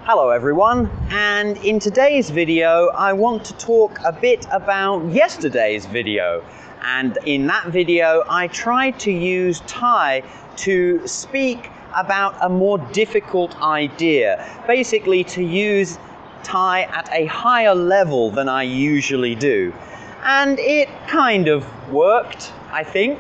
Hello everyone, and in today's video I want to talk a bit about yesterday's video. And in that video I tried to use Thai to speak about a more difficult idea. Basically to use Thai at a higher level than I usually do. And it kind of worked, I think.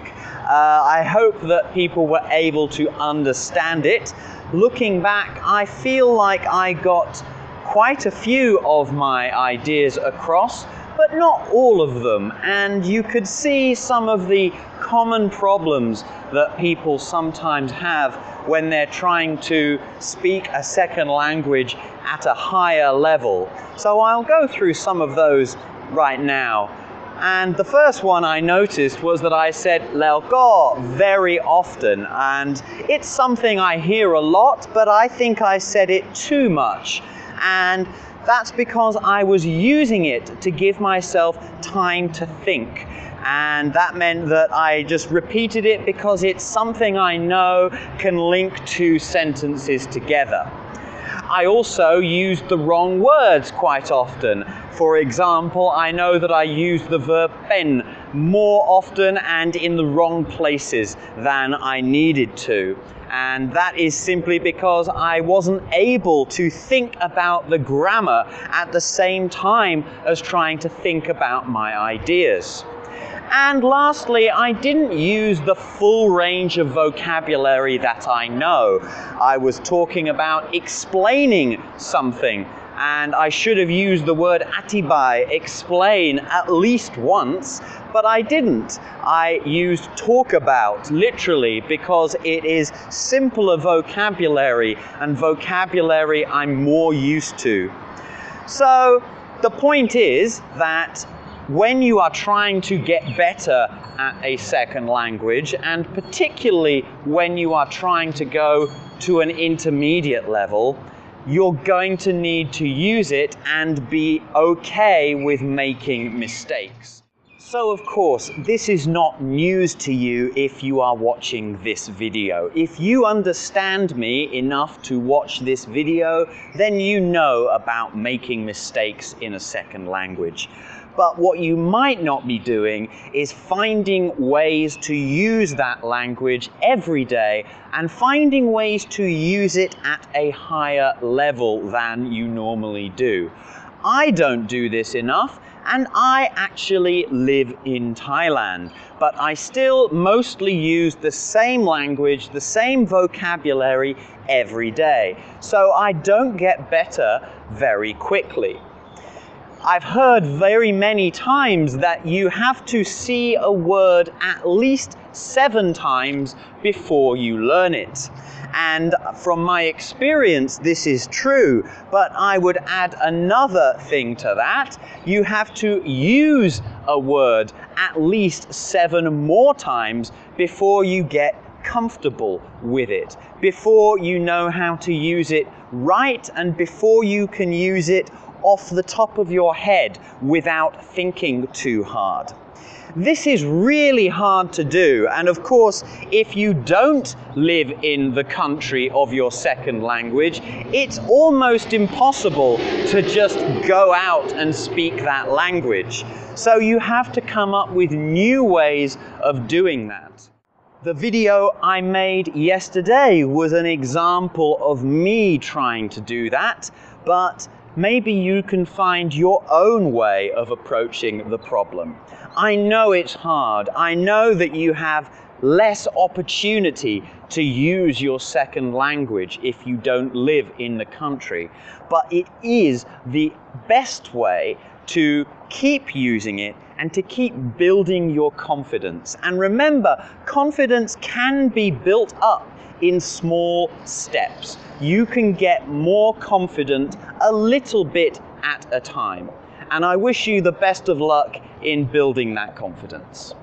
I hope that people were able to understand it. Looking back, I feel like I got quite a few of my ideas across, but not all of them. And you could see some of the common problems that people sometimes have when they're trying to speak a second language at a higher level. So I'll go through some of those right now. And the first one I noticed was that I said "leo ko" very often, and it's something I hear a lot, but I think I said it too much. And that's because I was using it to give myself time to think. And that meant that I just repeated it because it's something I know can link two sentences together. I also used the wrong words quite often. For example, I know that I use the verb "pen" more often and in the wrong places than I needed to. And that is simply because I wasn't able to think about the grammar at the same time as trying to think about my ideas. And lastly, I didn't use the full range of vocabulary that I know. I was talking about explaining something, and I should have used the word "atibai," explain, at least once, but I didn't. I used "talk about," literally, because it is simpler vocabulary, and vocabulary I'm more used to. So the point is that when you are trying to get better at a second language, and particularly when you are trying to go to an intermediate level, you're going to need to use it and be okay with making mistakes. So of course, this is not news to you if you are watching this video. If you understand me enough to watch this video, then you know about making mistakes in a second language. But what you might not be doing is finding ways to use that language every day and finding ways to use it at a higher level than you normally do. I don't do this enough, and I actually live in Thailand, but I still mostly use the same language, the same vocabulary every day. So I don't get better very quickly. I've heard very many times that you have to see a word at least 7 times before you learn it. And from my experience, this is true, but I would add another thing to that. You have to use a word at least 7 more times before you get comfortable with it, before you know how to use it right, and before you can use it off the top of your head without thinking too hard. This is really hard to do, and of course, if you don't live in the country of your second language, it's almost impossible to just go out and speak that language. So you have to come up with new ways of doing that. The video I made yesterday was an example of me trying to do that, but maybe you can find your own way of approaching the problem. I know it's hard. I know that you have less opportunity to use your second language if you don't live in the country, but it is the best way to keep using it and to keep building your confidence. And remember, confidence can be built up in small steps. You can get more confident a little bit at a time. And I wish you the best of luck in building that confidence.